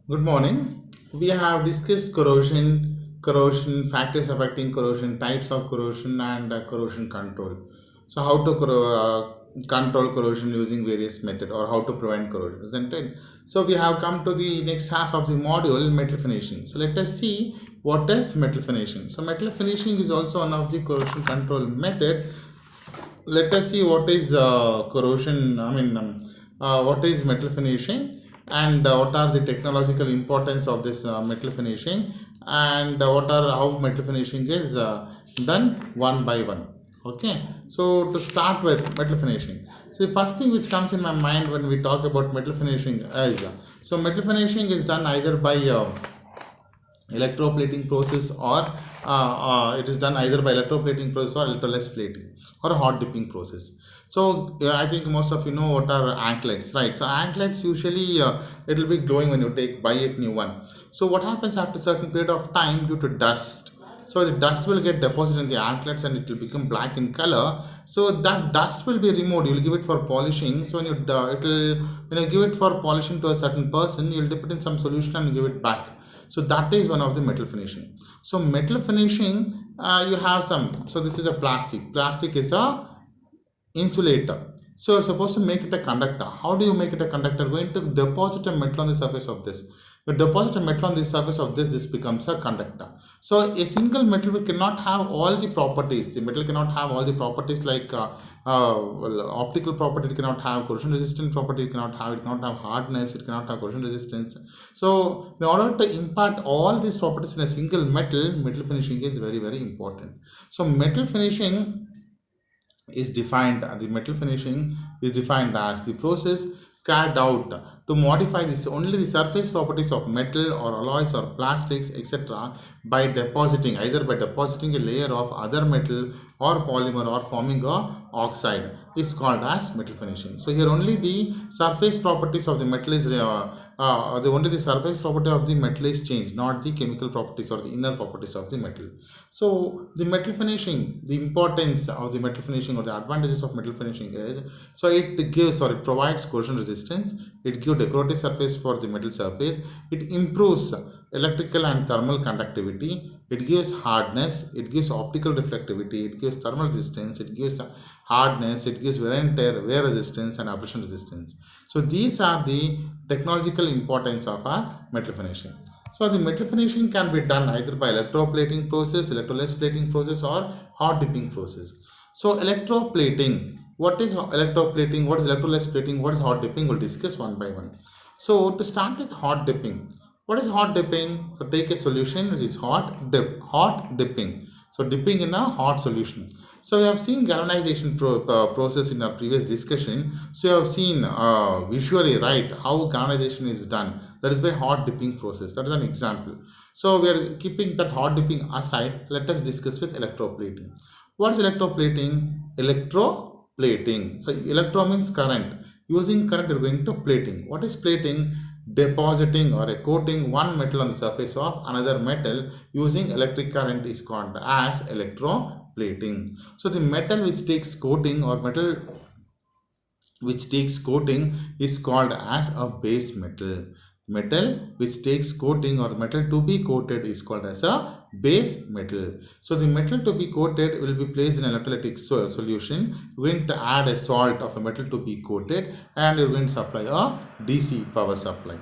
Good morning. We have discussed corrosion factors affecting corrosion, types of corrosion, and corrosion control. So, how to control corrosion using various methods, or how to prevent corrosion, isn't it? So, we have come to the next half of the module, metal finishing. So, let us see what is metal finishing. So, metal finishing is also one of the corrosion control method. Let us see what is corrosion. What is metal finishing, and what are the technological importance of this metal finishing, and what are how metal finishing is done one by one. Okay, so to start with metal finishing, so the first thing which comes in my mind when we talk about metal finishing is so metal finishing is done either by electroplating process, or it is done either by electroplating process or electrolysis plating or hot dipping process. So I think most of you know what are anklets, right? So anklets usually it will be glowing when you buy a new one. So what happens after certain period of time due to dust, so the dust will get deposited in the anklets and it will become black in color. So that dust will be removed, you will give it for polishing. So when you it will when you give it for polishing to a certain person, you will dip it in some solution and give it back. So that is one of the metal finishing. So metal finishing, you have some, so this is a plastic is a insulator. So you're supposed to make it a conductor. How do you make it a conductor? Going to deposit a metal on the surface of this. You deposit a metal on the surface of this becomes a conductor. So a single metal cannot have all the properties. The metal cannot have all the properties like optical property. It cannot have corrosion resistant property. It cannot have hardness. It cannot have corrosion resistance. So in order to impart all these properties in a single metal finishing is very important. So metal finishing is defined the metal finishing is defined as the process carried out to modify this only the surface properties of metal or alloys or plastics etc by depositing either by depositing a layer of other metal or polymer or forming a oxide is called as metal finishing. So here only the surface properties of the metal is the only the surface property of the metal is changed, not the chemical properties or the inner properties of the metal. So the metal finishing, the importance of the metal finishing or the advantages of metal finishing is, so it gives or it provides corrosion resistance, it gives decorative surface for the metal surface, it improves electrical and thermal conductivity, it gives hardness, it gives optical reflectivity, it gives thermal resistance, it gives hardness, it gives wear and tear, wear resistance and abrasion resistance. So these are the technological importance of our metal finishing. So the metal finishing can be done either by electroplating process, electrolysis plating process, or hot dipping process. So electroplating, what is electroplating, what is electrolysis plating, what is hot dipping, we'll discuss one by one. So to start with hot dipping, what is hot dipping? So take a solution which is hot dipping. So dipping in a hot solution. So we have seen galvanization process in our previous discussion. So you have seen visually, right, how galvanization is done. That is by hot dipping process. That is an example. So we are keeping that hot dipping aside. Let us discuss with electroplating. What is electroplating? Electroplating. So electro means current. Using current, we are going to plating. What is plating? Depositing or a coating one metal on the surface of another metal using electric current is called as electroplating. So the metal which takes coating or metal which takes coating is called as a base metal. Metal which takes coating or metal to be coated is called as a base metal. So the metal to be coated will be placed in an electrolytic solution. You're going to add a salt of a metal to be coated and you're going to supply a DC power supply.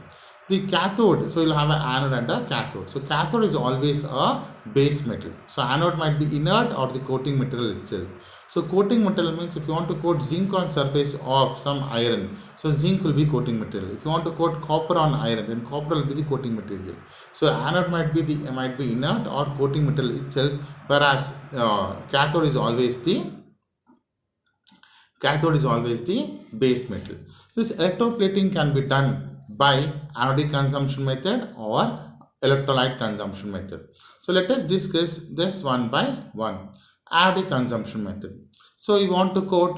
The cathode, so you'll have an anode and a cathode. So cathode is always a base metal. So anode might be inert or the coating material itself. So coating material means if you want to coat zinc on surface of some iron, so zinc will be coating material. If you want to coat copper on iron, then copper will be the coating material. So anode might be inert or coating material itself, whereas cathode is always the base metal. This electroplating can be done by anodic consumption method or electrolyte consumption method. So let us discuss this one by one. Anodic consumption method. So you want to coat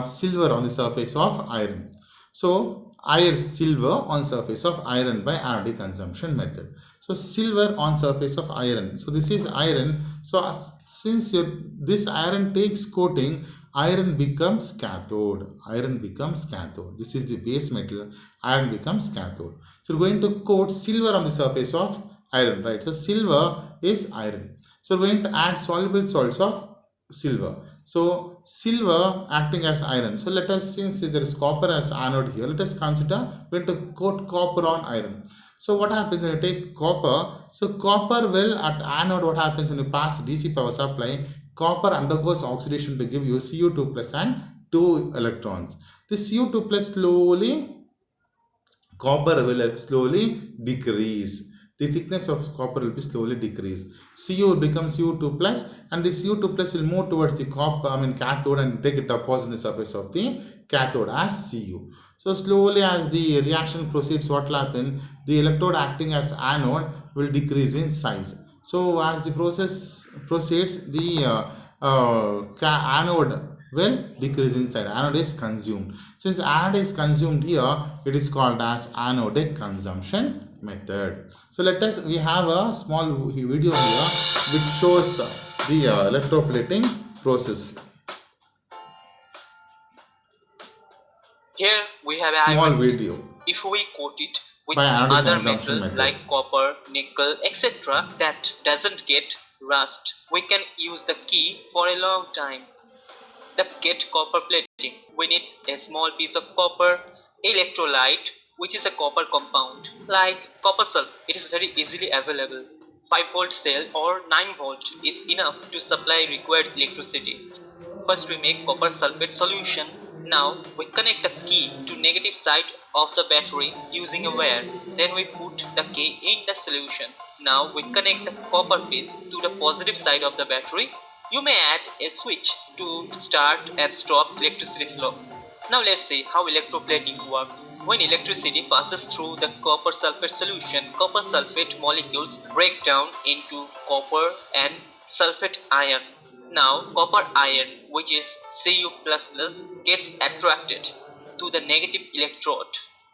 silver on the surface of iron. So silver on surface of iron by anodic consumption method. So silver on surface of iron. So this is iron. So since this iron takes coating, iron becomes cathode. Iron becomes cathode. This is the base metal. Iron becomes cathode. So we're going to coat silver on the surface of iron, right? So silver is iron. So we're going to add soluble salts of silver. So silver acting as iron. So let us, since there is copper as anode here, let us consider we're going to coat copper on iron. So what happens when you take copper? So copper will at anode, what happens when you pass DC power supply? Copper undergoes oxidation to give you Cu2 plus and 2 electrons. This Cu2 plus slowly, copper will slowly decrease. The thickness of copper will be slowly decreased. Cu will become Cu2 plus, and this Cu2 plus will move towards the copper, cathode, and take it deposit in the surface of the cathode as Cu. So slowly as the reaction proceeds, what will happen? The electrode acting as anode will decrease in size. So as the process proceeds, the anode will decrease inside. Anode is consumed. Since anode is consumed here, it is called as anodic consumption method. So let us, we have a small video here which shows the electroplating process. Here we have Small iron. video. If we coat it with other metal like copper, nickel, etc. that doesn't get rust, we can use the key for a long time. To get copper plating, we need a small piece of copper, electrolyte, which is a copper compound. Like copper sulfate, it is very easily available. 5-volt cell or 9-volt is enough to supply required electricity. First we make copper sulfate solution. Now we connect the key to negative side of the battery using a wire. Then we put the key in the solution. Now we connect the copper piece to the positive side of the battery. You may add a switch to start and stop electricity flow. Now let's see how electroplating works. When electricity passes through the copper sulfate solution, copper sulfate molecules break down into copper and sulfate ion. Now copper ion, which is Cu++, gets attracted to the negative electrode.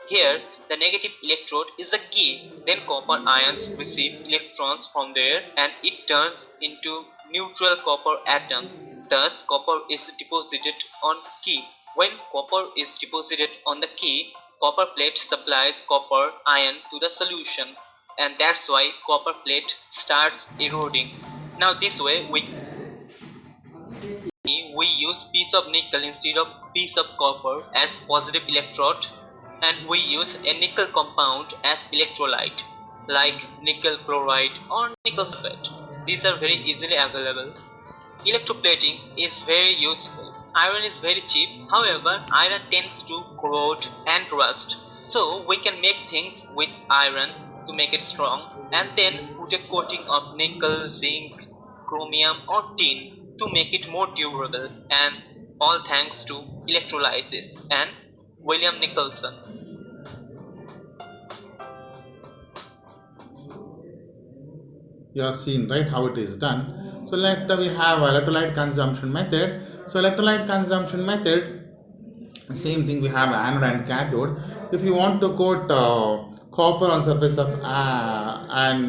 Here the negative electrode is the key. Then copper ions receive electrons from there and it turns into neutral copper atoms. Thus copper is deposited on key. When copper is deposited on the key, copper plate supplies copper ion to the solution, and that's why copper plate starts eroding. Now this way we use piece of nickel instead of piece of copper as positive electrode, and we use a nickel compound as electrolyte like nickel chloride or nickel sulfate. These are very easily available. Electroplating is very useful. Iron is very cheap, however iron tends to corrode and rust. So we can make things with iron to make it strong and then put a coating of nickel, zinc, chromium or tin to make it more durable, and all thanks to electrolysis and William Nicholson. You have seen, right, how it is done. So we have electrolyte consumption method. So electrolyte consumption method, same thing, we have anode and cathode. If you want to coat copper on surface of iron,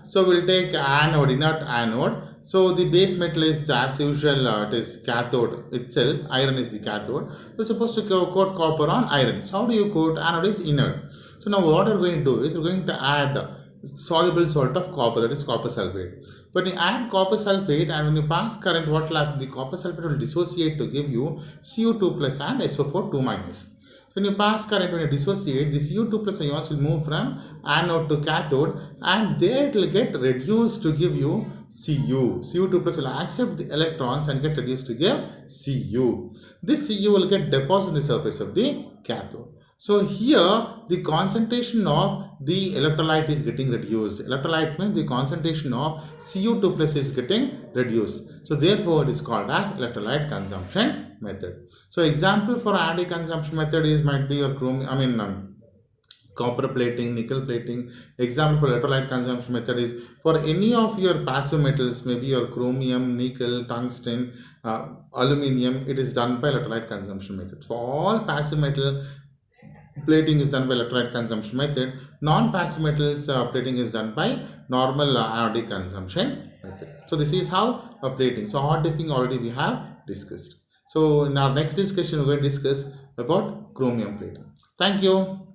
so we'll take anode, inert anode. So the base metal is as usual, it is cathode itself, iron is the cathode. We're supposed to coat copper on iron. So how do you coat? Anode is inert. So now what we're going to do is we're going to add soluble salt of copper, that is copper sulfate. When you add copper sulfate and when you pass current, what will happen? The copper sulfate will dissociate to give you Cu2 plus and SO4 2 minus. When you pass current, when you dissociate, the Cu2 plus ions will move from anode to cathode, and there it will get reduced to give you Cu. Cu2 plus will accept the electrons and get reduced to give Cu. This Cu will get deposited on the surface of the cathode. So here the concentration of the electrolyte is getting reduced. Electrolyte means the concentration of Cu2 plus is getting reduced. So therefore it is called as electrolyte consumption method. So example for anodic consumption method is might be your copper plating, nickel plating. Example for electrolyte consumption method is for any of your passive metals, maybe your chromium, nickel, tungsten, aluminium, it is done by electrolyte consumption method. For all passive metal, plating is done by electrolyte consumption method. Non-passive metals plating is done by normal anodic consumption method. So this is how plating. So hot dipping already we have discussed. So in our next discussion we will discuss about chromium plating. Thank you.